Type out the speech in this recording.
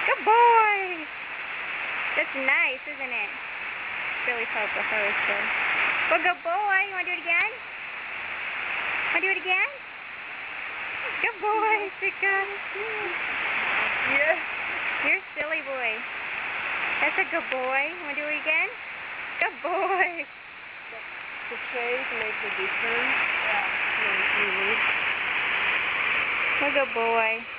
Good boy. That's nice, isn't it? Billy Popo, always good. Well, good boy. You want to do it again? Want to do it again? Good boy, Sika. Yeah. You're a silly boy. That's a good boy. Want to do it again? Good boy. The shade makes a difference. What a good boy.